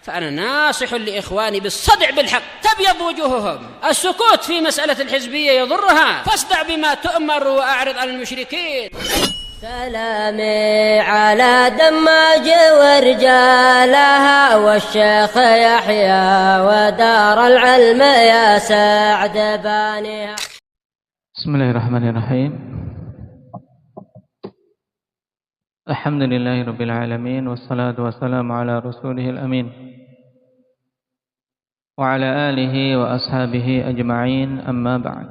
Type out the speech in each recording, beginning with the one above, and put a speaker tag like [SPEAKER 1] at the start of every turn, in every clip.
[SPEAKER 1] فأنا ناصح لإخواني بالصدع بالحق تبيض وجوههم. السكوت في مسألة الحزبية يضرها، فاصدع بما تؤمر وأعرض عن المشركين.
[SPEAKER 2] سلامي على دماج ورجالها والشيخ يحيى ودار العلم يا سعد بانيها.
[SPEAKER 3] بسم الله الرحمن الرحيم. الحمد لله رب العالمين والصلاة والسلام على رسوله الأمين وعلى آله وأصحابه أجمعين. أما بعد.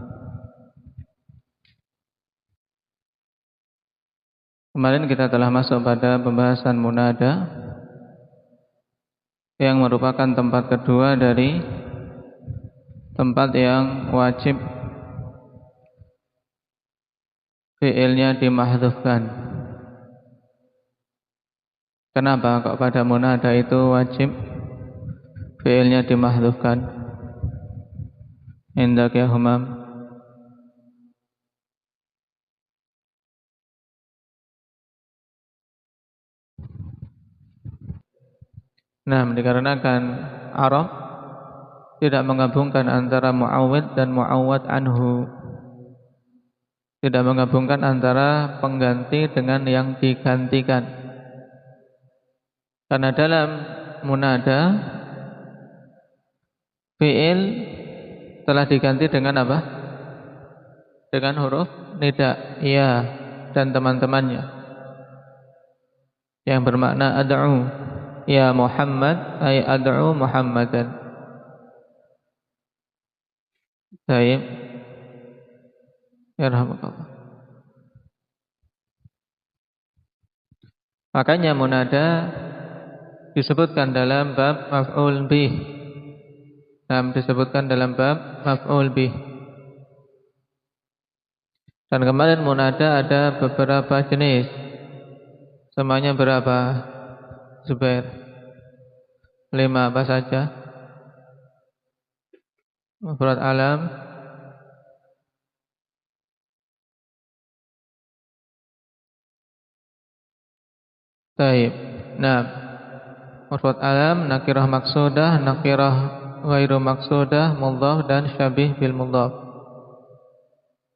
[SPEAKER 3] Kemarin kita telah masuk pada pembahasan munada yang merupakan tempat kedua dari tempat yang wajib fi'ilnya dimahdhufkan. Kenapa kok pada munada itu wajib fi'ilnya dimahdhufkan? Indak ya Humam. Nah, dikarenakan Arab tidak menggabungkan antara mu'awwid dan mu'awwad anhu, tidak menggabungkan antara pengganti dengan yang digantikan. Karena dalam munada fi'il telah diganti dengan apa? Dengan huruf nida, ya, dan teman-temannya yang bermakna ad'u. Ya Muhammad ay ad'u Muhammadan. Baik. Ya rahmatullah. Makanya munada disebutkan dalam bab maf'ul bih. Disebutkan dalam bab maf'ul bih. Dan kemarin munada ada beberapa jenis. Semuanya berapa? Zubair, 5 apa saja? Mufrad alam, taib. Nah, mufrad alam, nakirah maksudah, nakirah ghairu maksudah, mudhaf dan syabih bil mudhaf.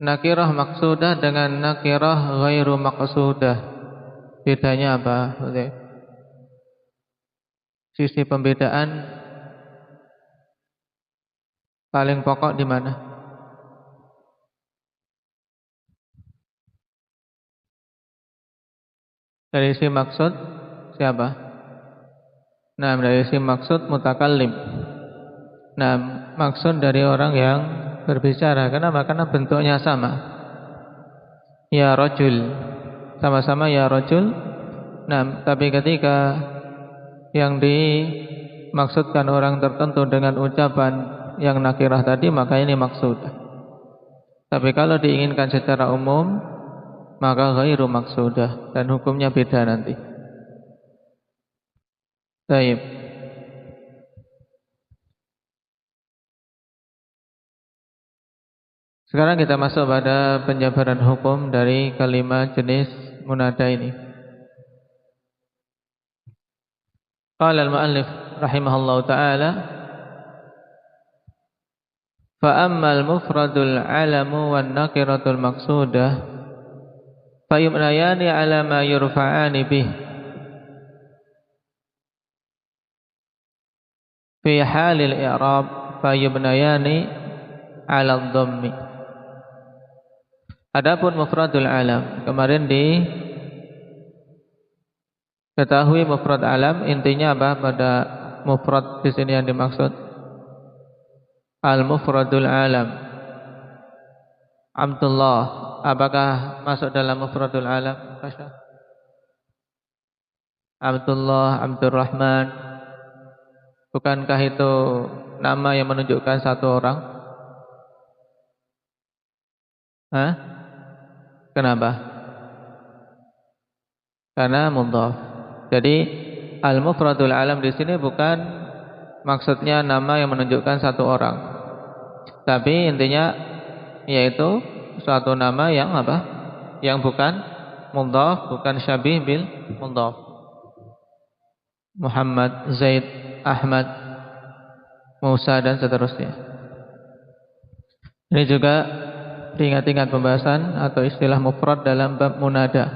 [SPEAKER 3] Nakirah maksudah dengan nakirah ghairu maksudah, bedanya apa? Sisi pembedaan paling pokok di mana? Dari sisi maksud siapa? Nah, dari sisi maksud mutakallim. Nah, maksud dari orang yang berbicara. Kenapa? Karena bentuknya sama. Ya rajul, sama-sama ya rajul. Nah, tapi ketika yang dimaksudkan orang tertentu dengan ucapan yang nakirah tadi, maka ini maksud. Tapi kalau diinginkan secara umum, maka ghairu maksudah, dan hukumnya beda nanti. Baik. Sekarang kita masuk pada penjabaran hukum dari kalimat jenis munada ini. Qala al-mu'allif rahimahullahu ta'ala, fa ammal mufradul alamu wan nakiratul maqsudah fayumnayani ala ma yurfa'ani bih fi halil i'rab fayumnayani ala dhammi. Adapun mufradul alam, kemarin ketahui mufrad alam intinya apa? Pada mufrad di sini yang dimaksud al-mufradul alam. Abdullah, apakah masuk dalam mufradul alam? Abdullah, Abdurrahman, bukankah itu nama yang menunjukkan satu orang? Kenapa? Karena mudhaf. Jadi al-mufradul alam di sini bukan maksudnya nama yang menunjukkan satu orang, tapi intinya yaitu suatu nama yang apa? Yang bukan mudhaf, bukan syabih bil mudhaf. Muhammad, Zaid, Ahmad, Musa dan seterusnya. Ini juga diingat-ingat pembahasan atau istilah mufrad dalam bab munada.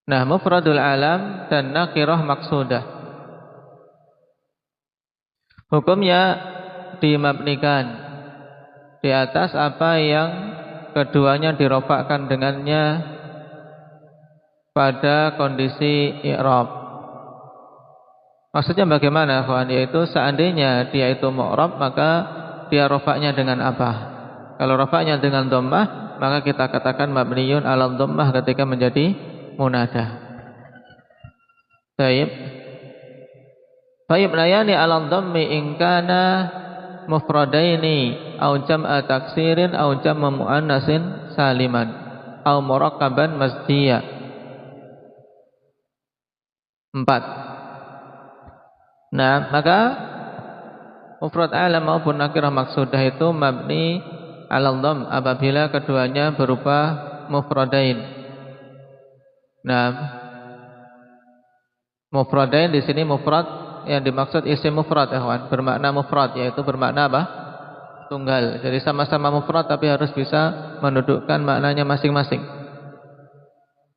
[SPEAKER 3] Nah, mufradul alam dan nakirah maksudah. Hukumnya dimabnikan di atas apa yang keduanya dirofakkan dengannya pada kondisi i'rab. Maksudnya bagaimana, kawan? Yaitu seandainya dia itu mu'rab, maka dia rofaknya dengan apa? Kalau rofaknya dengan dhammah, maka kita katakan mabniyun 'ala dhammah ketika menjadi munada. Baik. Baik, layani 'ala dhammi in kana mufradaini au jam'a taksirin au jam'a muannasin saliman au murakkaban masjiya. 4. Nah, maka mufrad alam maupun nakirah maksudah itu mabni 'ala dhamm apabila keduanya berupa mufradain. Nah, mufradain di sini mufrad yang dimaksud isim mufrad, kawan, bermakna mufrad, yaitu bermakna apa? Tunggal. Jadi sama-sama mufrad tapi harus bisa mendudukkan maknanya masing-masing.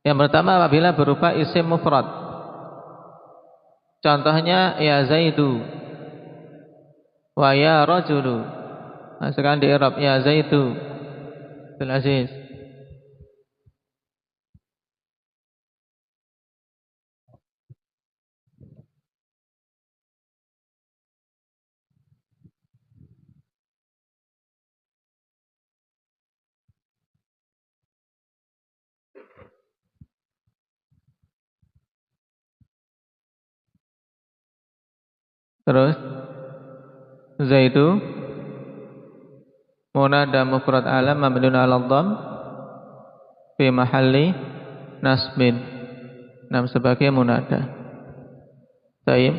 [SPEAKER 3] Yang pertama apabila berupa isim mufrad. Contohnya ya Zaidu wa ya rajulu. Nah, sekarang di i'rab ya Zaidu bil aziz. Terus Zaidu munada mufrad alam mabniun 'ala dhamm fi mahalli nasbin. Nam sebagai munada. Baik.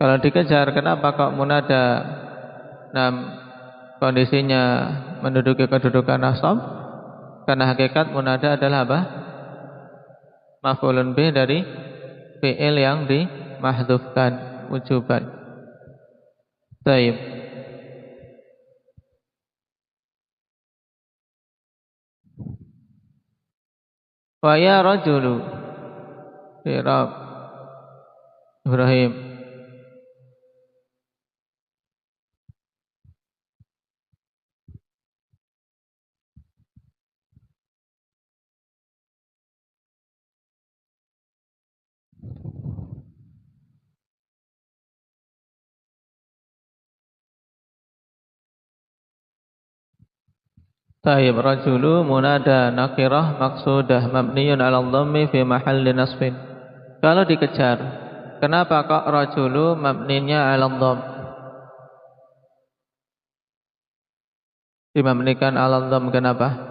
[SPEAKER 3] Kalau dikejar kenapa kok munada nam kondisinya menduduki kedudukan nasab? Karena hakikat munada adalah apa? Maf'ulun bih dari fi'il yang dimahdzufkan wujuban. Baik. Wa ya rajulu i'rab Ibrahim. Taib rajulu munada nakirah maksudah mabniyun 'ala dhammi fi mahalli nasbin. Kalau dikejar, kenapa kok rajulu mabninya 'ala dhamm? Dimabnikan 'ala dhamm kenapa?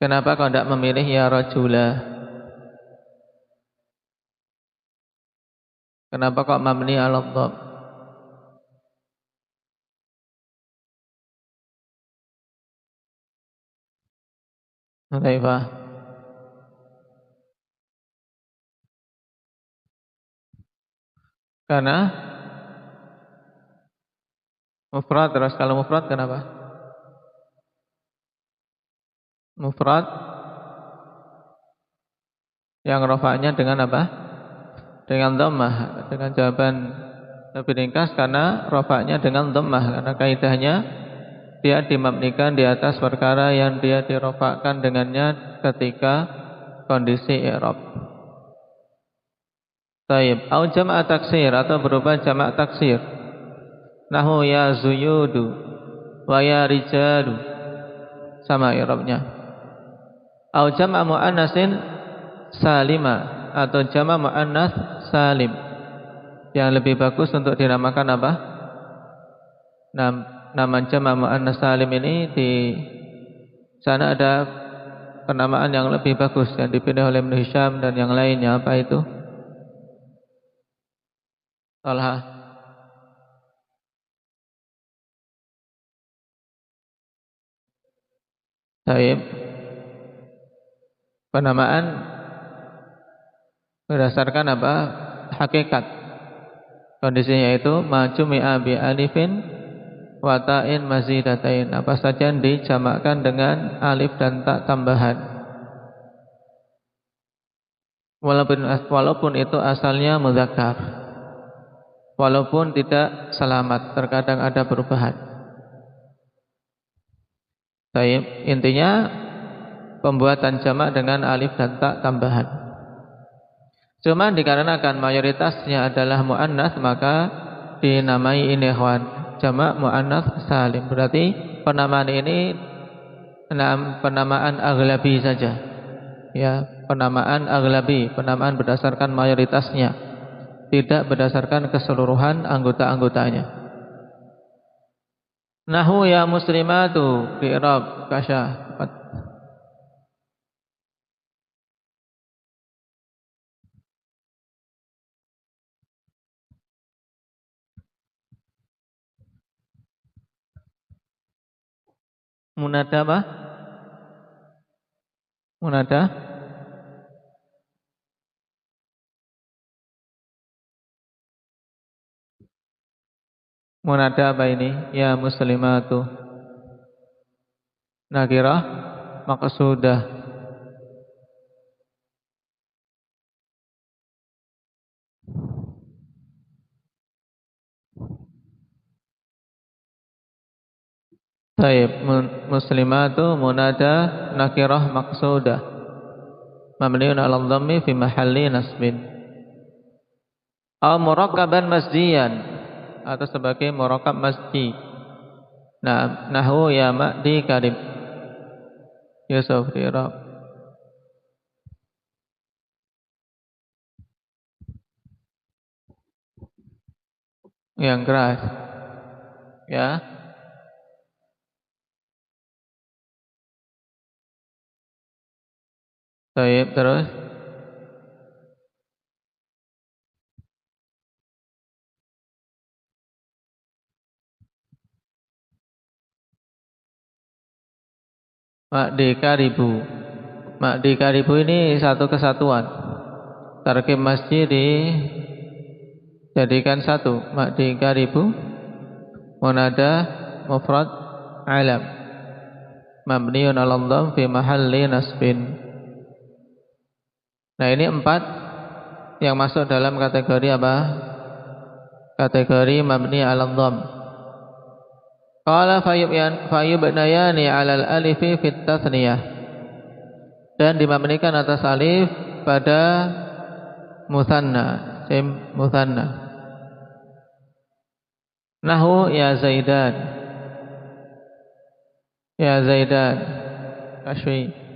[SPEAKER 3] Kenapa kau tidak memilih ya rajula? Kenapa kok mabni 'ala dhamm? Kaifa? Karena mufrad. Terus kalau mufrad kenapa? Mufrad yang rafa'nya dengan apa? Dengan dhammah. Dengan jawaban lebih ringkas karena rafa'nya dengan dhammah. Karena kaidahnya dia dimabnikan di atas perkara yang dia dirofakkan dengannya ketika kondisi i'rab. Taib. Au jama' taksir atau berupa jamak taksir. Nahu ya zuyudu wa ya rijalu. Sama i'rabnya. Au jama' mu'annasin salima atau jama' mu'annas salim. Yang lebih bagus untuk dinamakan apa? Nama jama' mu'annas salim ini di sana ada penamaan yang lebih bagus yang dipilih oleh Ibnu Hisham dan yang lainnya. Apa itu? Talha. Taib. Penamaan berdasarkan apa? Hakikat. Kondisinya itu majumi'a bi alifin wa ta'in mazidatain. Apa saja yang dijamakkan dengan alif dan ta tambahan. Walaupun itu asalnya mudzakkar. Walaupun tidak selamat, terkadang ada perubahan. Baik, intinya pembuatan jamak dengan alif dan ta tambahan. Cuma dikarenakan mayoritasnya adalah muannats, maka dinamai ini ikhwan jamak muannats salim. Berarti penamaan ini penamaan aghlabi saja. Ya, penamaan aghlabi, penamaan berdasarkan mayoritasnya, tidak berdasarkan keseluruhan anggota-anggotanya. Nahu ya muslimatu di i'rab kasya. Munada apa? Munada? Munada apa ini? Ya muslimatu. Nakirah maqsudah. Baik, muslimatu munada nakirah maqsudah. Mabniun 'ala dhammi fi mahalli nasbin. Aw murakkaban masjiyan, atau sebagai murakkab masji. Nah, nahwu ya ma'di karib. Yusuf di i'rab. Yang keras. Ya. Baik, terus Ma'di karibu. Ma'di karibu ini satu kesatuan. Tarkib masjid dijadikan satu. Ma'di karibu munada mufrad alam mabniun 'ala dhamm fi mahalli nasbin. Nah, ini 4 yang masuk dalam kategori apa? Kategori mabni 'ala dhamm. Qala fayubnayani 'alal alifi fit tathniyah. Dan dimabnikan atas alif pada mutsanna, mutsanna. Nahu ya Zaidan. Ya Zaidan. Kashfi.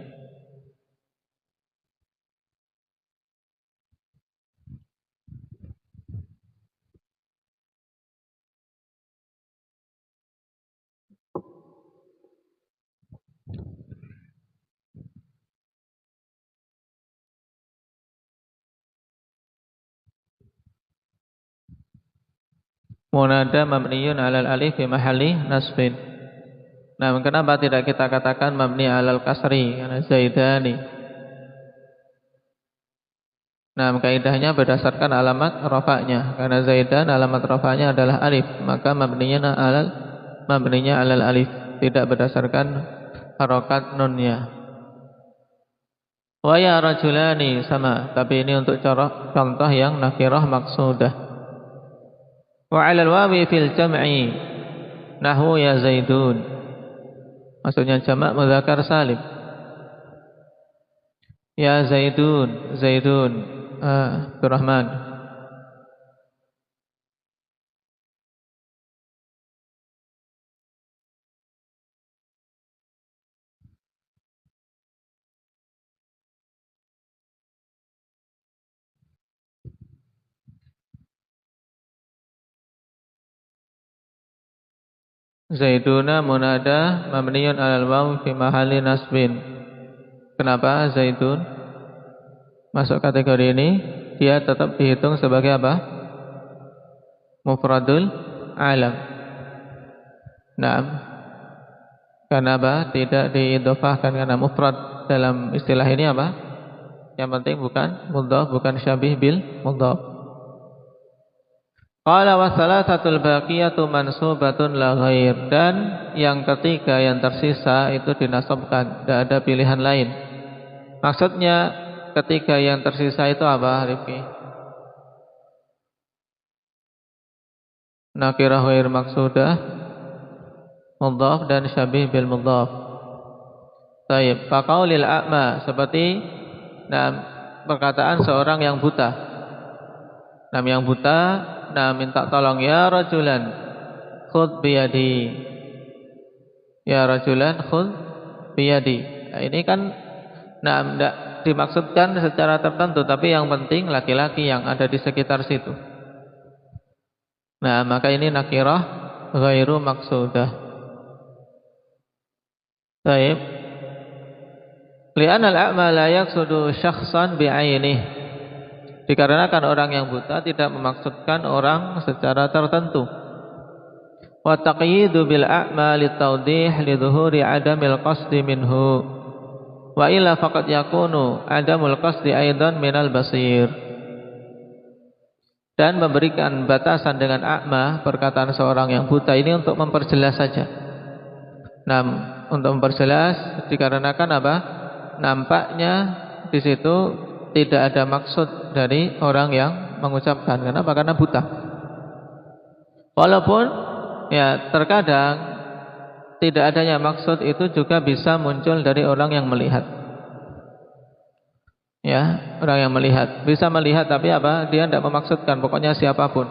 [SPEAKER 3] Munada mabniyun 'alal alif fi mahalli nasbin. Nah, kenapa tidak kita katakan mabni 'alal kasri? Karena Zaidani. Nah, kaidahnya berdasarkan alamat rafa'nya. Karena Zaidan alamat rafa'nya adalah alif, maka mabninya 'alal alif, tidak berdasarkan harokat nunnya. Wa ya rajulani sama, tapi ini untuk contoh yang nakirah maqsudah. Wa 'alal wawi fil jam'i nahwu ya Zaidun. Maksudnya jamak mudzakkar salim. Ya Zaidun, Zaidun, Abdurrahman. Zaiduna munada mabniyun 'alal waw fi mahalli nasbin. Kenapa Zaidun masuk kategori ini? Dia tetap dihitung sebagai apa? Mufradul alam. Naam. Karena apa? Tidak diidhofahkan, karena mufrad dalam istilah ini apa? Yang penting bukan mudhaf, bukan syabih bil mudhaf. Qala wa thalathatul baqiyatu mansubatun la ghair. Dan yang ketiga yang tersisa itu dinasabkan, tidak ada pilihan lain. Maksudnya ketiga yang tersisa itu apa, Rifki? Nakirah ghair maksudah, mudhaf dan syabih bil mudhaf. Baik, faqaulil a'ma, seperti perkataan seorang yang buta. Yang buta minta tolong, ya rajulan khudh biyadi. Ya rajulan khudh biyadi. Nah, ini kan tidak dimaksudkan secara tertentu, tapi yang penting laki-laki yang ada di sekitar situ. Nah, maka ini nakirah ghairu maksudah. Baik. Li'anal a'ma la yaqsudu syakhsan bi'ainih. Dikarenakan orang yang buta tidak memaksudkan orang secara tertentu. Wa taqyidu bil a'ma litawdih lidzuhuri adamil qasdi minhu. Wa illa faqad yakunu adamul qasdi aidan minal basir. Dan memberikan batasan dengan a'ma, perkataan seorang yang buta ini untuk memperjelas saja. Nah, untuk memperjelas dikarenakan apa? Nampaknya di situ tidak ada maksud dari orang yang mengucapkan. Kenapa? Karena buta. Walaupun ya terkadang tidak adanya maksud itu juga bisa muncul dari orang yang melihat. Ya, orang yang melihat bisa melihat, tapi apa? Dia tidak memaksudkan. Pokoknya siapapun.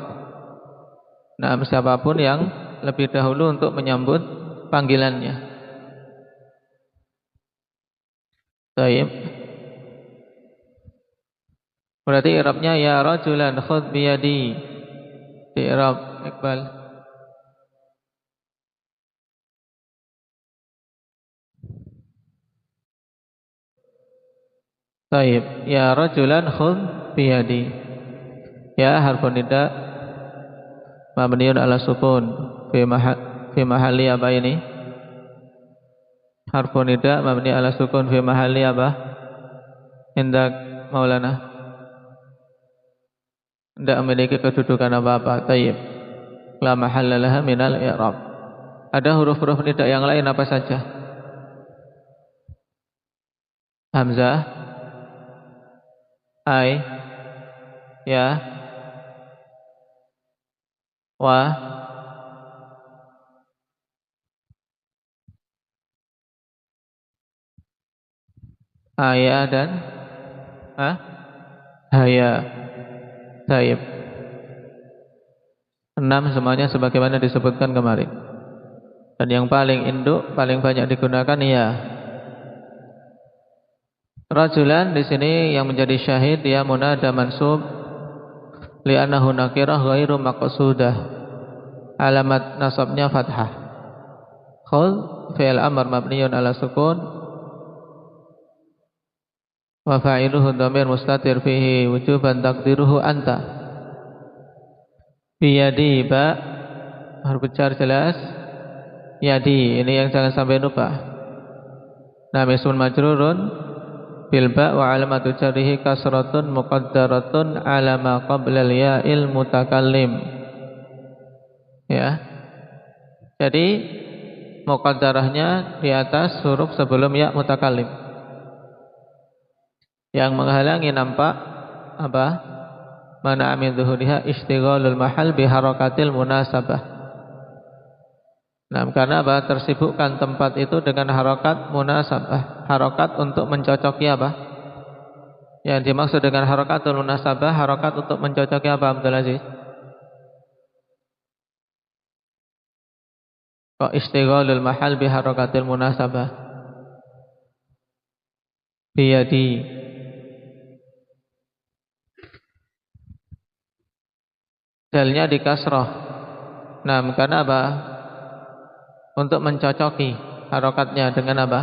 [SPEAKER 3] Nah, siapapun yang lebih dahulu untuk menyambut panggilannya. Baik. Berarti i'rabnya ya rajulan khudh biyadi. Di i'rab Iqbal. Baik, ya rajulan khudh biyadi. Ya harfun nida mabniun ala sukun fi mahalli apa ini? Harfun nida mabni ala sukun fi mahalli apa? Indak Maulana. Tidak memiliki kedudukan apa-apa. Tayyib. La mahalla laha minal i'rab. Ada huruf-huruf nida yang lain apa saja? Hamzah, ai, ya, wa, aya dan haya. Taib. 6 semuanya sebagaimana disebutkan kemarin. Dan yang paling induk, paling banyak digunakan ya. Rajulan di sini yang menjadi syahid dia munada mansub li'annahu nakirah ghairu maqsudah. Alamat nasabnya fathah. Khudh fi'il amr mabniyun ala sukun. Wa fa'iluhu dhamir mustatir fihi wujuban taqdiruhu anta. Biyadi ba huruf jar jelas. Yadi ini yang jangan sampai lupa. Nah, ismun majrurun bil ba wa alamatu jarrihi kasratun muqaddaratun ala ma qabla al ya'il mutakallim. Ya. Jadi muqaddarahnya di atas huruf sebelum ya mutakallim. Yang menghalangi nampak apa? Mana min zuhuriha istighalul mahal bi harakatil munasabah. Nah, karena apa? Tersibukkan tempat itu dengan harakat munasabah. Harakat untuk mencocoki apa? Yang dimaksud dengan harakatul munasabah, harakat untuk mencocoki apa, Abdul Aziz? Kok istighalul mahal bi harakatil munasabah? Biyadi. Dalnya di kasrah. Nah, karena apa? Untuk mencocoki harokatnya dengan apa?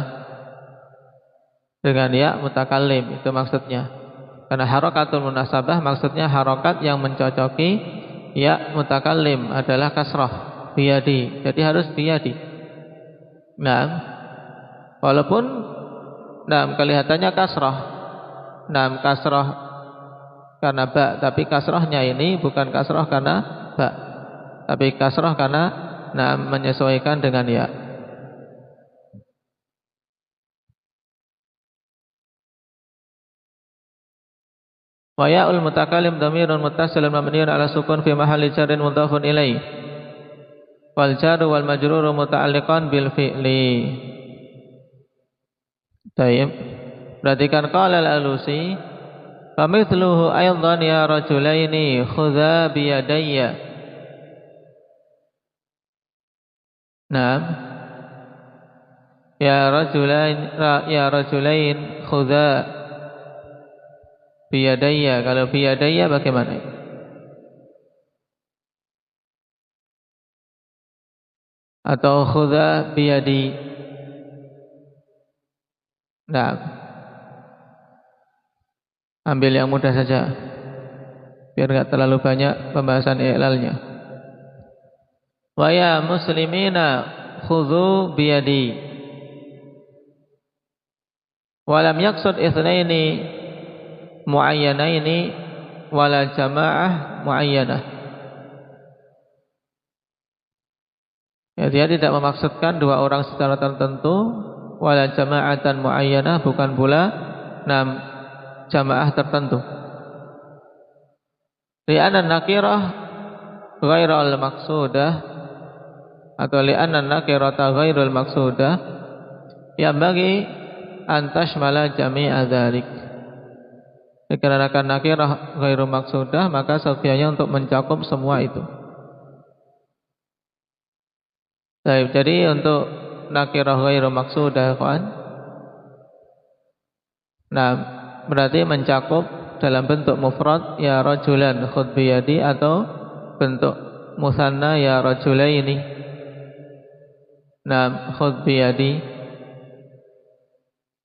[SPEAKER 3] Dengan ya mutakallim, itu maksudnya. Karena harokatul munasabah maksudnya harokat yang mencocoki ya mutakallim adalah kasrah biyadi. Jadi harus biyadi. Nah, walaupun kelihatannya kasrah, kasroh karena ba, tapi kasrohnya ini bukan kasroh karena ba, tapi kasroh karena menyesuaikan dengan ya. Wa ya'ul mutakallim dhamirun muttasilun mabniun ala sukun fi mahalli jarrin mudhafun ilaih. Wal jaru wal majruru muta'alliqan bil fi'li. Baik. Perhatikan qala al-Alusi, famithluhu aidan ya rajulaini khudha bi yadayya. Naam. Ya rajulain khudha bi yadayya. Kalau bi yadayya bagaimana? Atau khudha bi yadi. Naam. Ambil yang mudah saja, biar enggak terlalu banyak pembahasan i'lalnya. Wa ya muslimina khudhu biyadi. Wa lam yaqsud itsnaini muayyanaini wala jamaah muayyanah. Ya, dia tidak memaksudkan dua orang secara tertentu, wala jama'atan muayyanah, bukan pula jamaah tertentu. Li'anna nakirah ghairul maqsudah, atau li'anna nakirata ghairul maqsudah yang bagi antashmala jami'a dzalik. Dikarenakan nakirah ghairul maqsudah, maka seyogyanya untuk mencakup semua itu. Baik, jadi untuk nakirah ghairul maqsudah kan, berarti mencakup dalam bentuk mufrad ya rajulan khudh biyadi, atau bentuk musanna ya rajulaini khudh biyadi.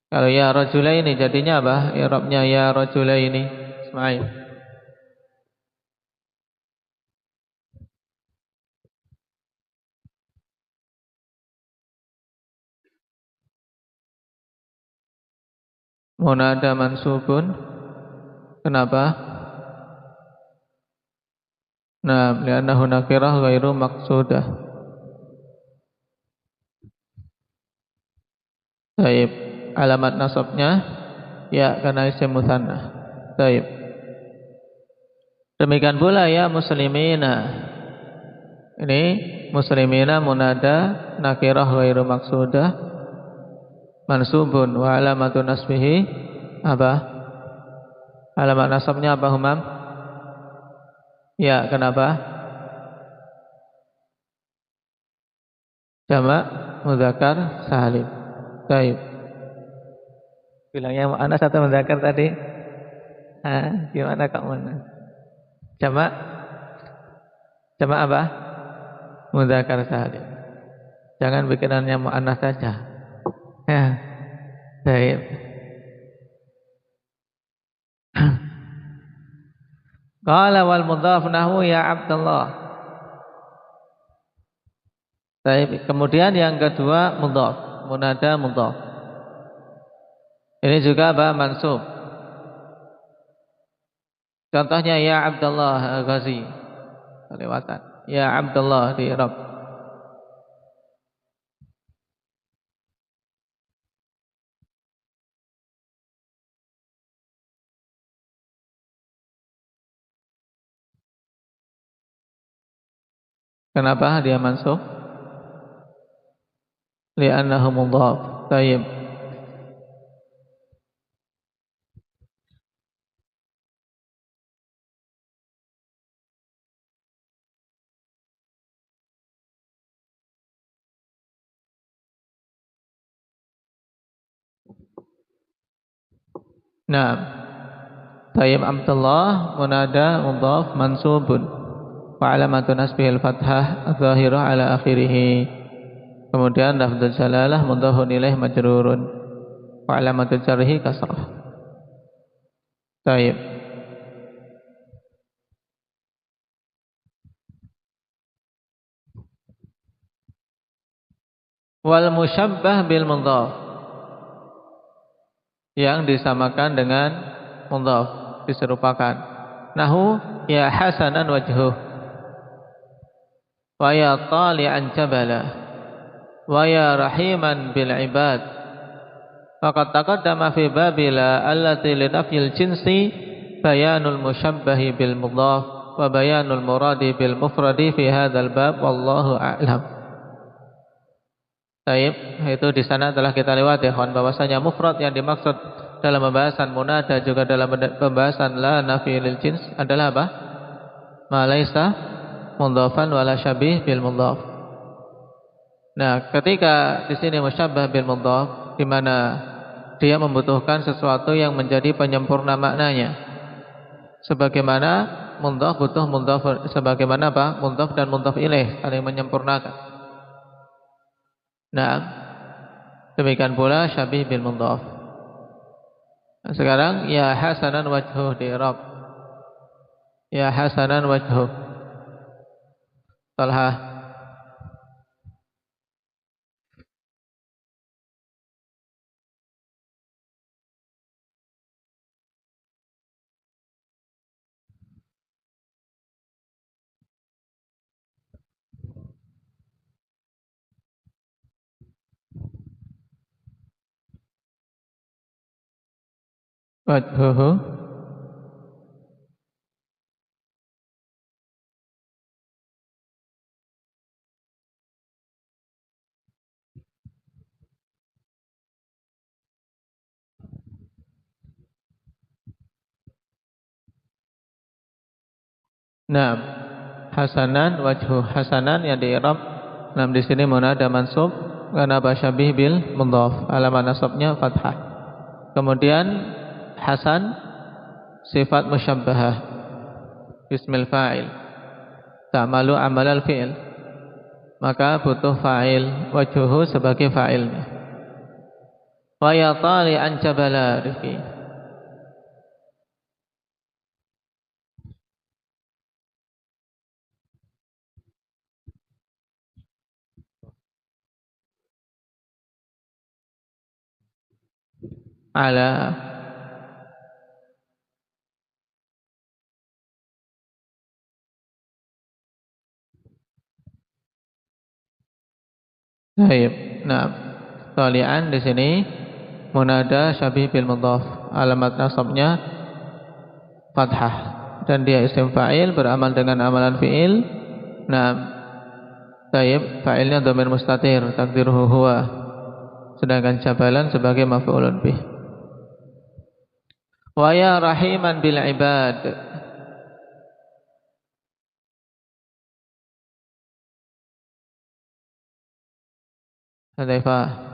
[SPEAKER 3] Kalau ya rajulaini jadinya apa? I'rabnya ya rajulaini. Ismail. Munada mansubun. Kenapa? Li'annahu nakirah ghairu maqsudah. Baik, alamat nasabnya ya karena isim mutsanna. Baik. Demikian pula ya muslimina. Ini muslimina munada nakirah ghairu maqsudah mansubun, wa alamatun nasbihi apa? Alamat nasabnya apa, Humam? Ya, kenapa? Jamak mudzakkar salim. Baik. Bilangnya muannas atau mudzakkar tadi? Gimana kamu? Jamak apa? Mudzakkar salim. Jangan pikirannya muannas saja. Ya, baik. Qala wal mudhaf nahwu ya Abdullah. Baik, kemudian yang kedua mudhaf, munada mudhaf. Ini juga apa? Mansub. Contohnya ya Abdullah Ghazi. Kelewatan. Ya Abdullah di i'rab. Kenapa dia mansub? Li'annahu mudhaf. Baik. Baik, Abdullah munada mudhaf mansubun. Wa alamatu nasbihil fathah adh-dhahirah ala akhirih. Kemudian lafdzul jalalah mudhafun ilaih majrurun. Wa alamatu jarhi kasrah. Baik. Wal musyabbah bil mudhaf, yang disamakan dengan mudhaf diserupakan. Nahu ya hasanan wajhuh wa ya tali'an jabala wa ya rahiman bil ibad. Faqad taqaddama fi babila allati li nafyil jinsi bayanul mushabbahi bil mudhaf wa bayanul muradi bil mufradi fi hadzal bab wallahu a'lam. Baik, itu di sana telah kita lewati kawan bahwasanya mufrad yang dimaksud dalam pembahasan munada juga dalam pembahasan la nafi lil jins adalah apa? Ma laisa mudhafan wala syabih bil mudhaf. Nah, ketika di sini musyabbah bil mudhaf di mana dia membutuhkan sesuatu yang menjadi penyempurna maknanya. Sebagaimana mudhaf butuh mudhaf, sebagaimana apa? Mudhaf dan mudhaf ilaih saling menyempurnakan. Nah, demikian pula syabih bil mudhaf. Nah, sekarang ya hasanan wajhuh di i'rab. Ya hasanan wajhuh. Talha. Wajhuhu. Nah, hasanan wajhu hasanan yang di i'rab. Nah, di sini munada mansub karena syabih bil mudhaf. Alamat nasabnya fathah. Kemudian hasan sifat musyabbahah ismil fa'il ta'malu amalal fi'il, maka butuh fa'il wajhuhu sebagai fa'ilnya. Wa ya tali'an jabala rifqi. Ala baik. Nah, tali'an di sini munada syabih bil mudhaf. Alamat nasabnya fathah dan dia isim fa'il beramal dengan amalan fi'il. Nah, baik, fa'ilnya dhamir mustatir takdiruhu huwa. Sedangkan jabalan sebagai maf'ulun bih. Wa ya rahiman bil ibad. Hadaifah.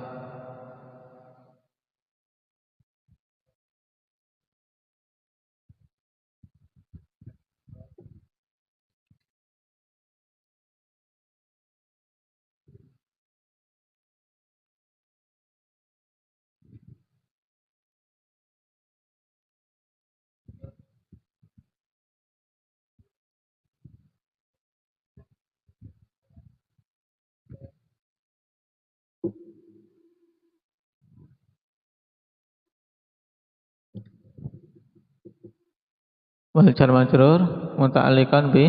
[SPEAKER 3] Wal jar majrur muta'alliqan bi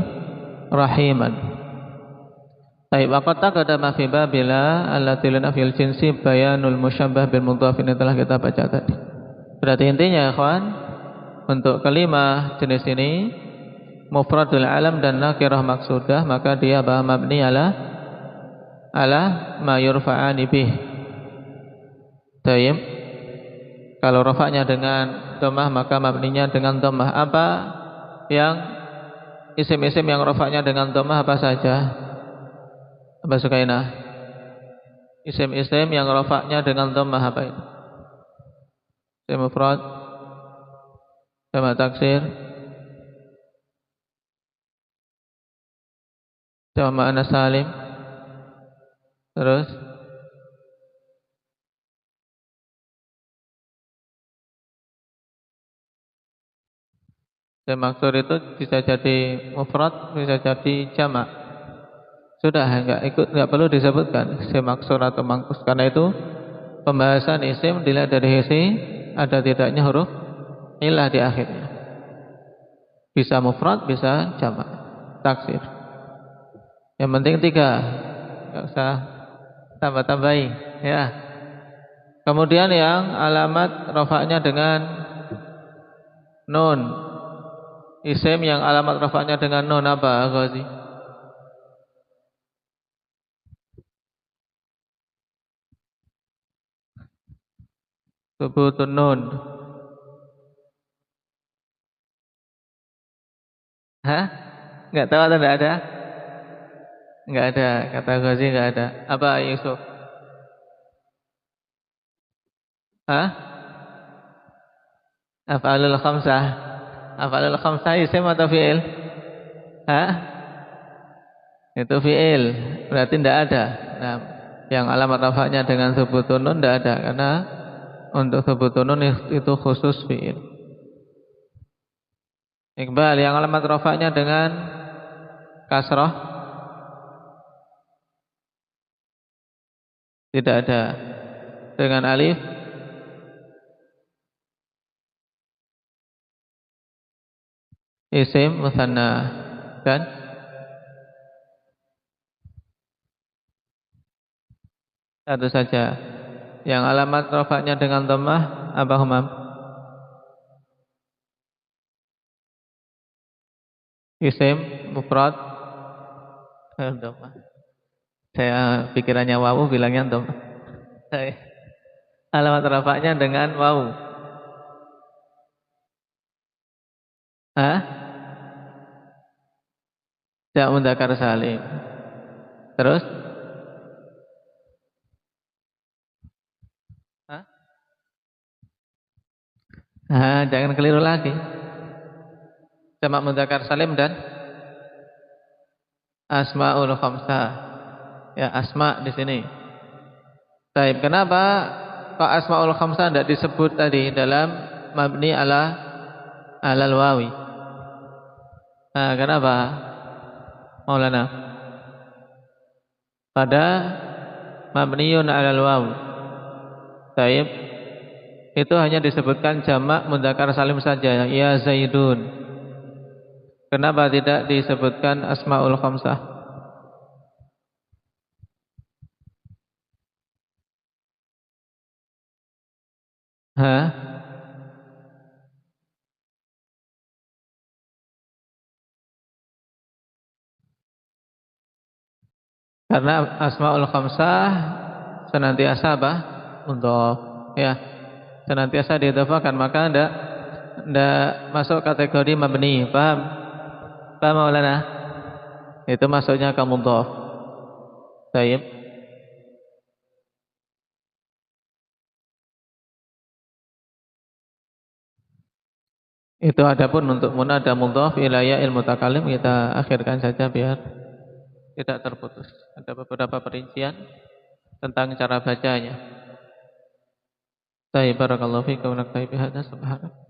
[SPEAKER 3] rahiman. Baik, waqad taqaddama fi babila allati lana fil jinsi bayanul musyabbah bil mudhaf, ini telah kita baca tadi. Berarti intinya ya kawan, untuk kelima jenis ini mufradul alam dan nakirah maksudah, maka dia mabni ala ma yurfa'ani bih. Tayyib. Kalau rafa'nya dengan dhammah maka mabninya dengan dhammah. Apa yang isim-isim yang rafa'nya dengan dhammah apa saja? Apa Sukainah? Isim-isim yang rafa'nya dengan dhammah apa itu? Isim mufrad, jamak taksir, jamak muannas salim. Terus maksur itu bisa jadi mufrad, bisa jadi jamak. Sudah, enggak perlu disebutkan maksur atau mangkus, karena itu pembahasan isim dilihat dari sisi ada tidaknya huruf ilah di akhirnya. Bisa mufrad, bisa jamak, taksir. Yang penting 3, enggak usah tambah-tambahi, ya. Kemudian yang alamat rafa'nya dengan nun. Isim yang alamat rafa'nya dengan nun apa, Ghazi? Subutun nun. Hah? Enggak tahu atau enggak ada? Enggak ada, kata Ghazi enggak ada. Apa Yusuf? Hah? Af'alul khamsah. Af'alul khamsah isim atau fi'il? Hah? Itu fi'il, berarti enggak ada. Nah, yang alamat rafa'nya dengan subutun nun enggak ada, karena untuk subutun nun itu khusus fi'il. Iqbal, yang alamat rafa'nya dengan kasrah tidak ada. Dengan alif isim musanna dan satu saja. Yang alamat rafa'nya dengan dhammah apa Humam? Isim mufrad dhammah. Saya pikirannya wawu bilangnya dhammah. Alamat rafa'nya dengan wawu. Hah? Jak mudzakkar salim. Terus? Hah? Jangan keliru lagi. Jamak mudzakkar salim dan asmaul khamsah. Ya, asma di sini. Baik, kenapa kok asmaul khamsah tidak disebut tadi dalam mabni alal wawi? Kenapa? Maulana. Pada mabniun alal wawi. Baik. Itu hanya disebutkan jamak mudzakkar salim saja, ya Zaidun. Kenapa tidak disebutkan asmaul khamsah? Karena asmaul khamsah senantiasa apa? Untuk ya, senantiasa diidhofahkan, maka ndak masuk kategori mabni. Paham? Paham Maulana? Itu masuknya ke mudhaf. Baik. Itu adapun untuk munada mudhaf ila ya'il mutakallim kita akhirkan saja biar tidak terputus. Ada beberapa perincian tentang cara bacanya. Baik, barakallahu fiikum wa naktafi bihadza subhanallah.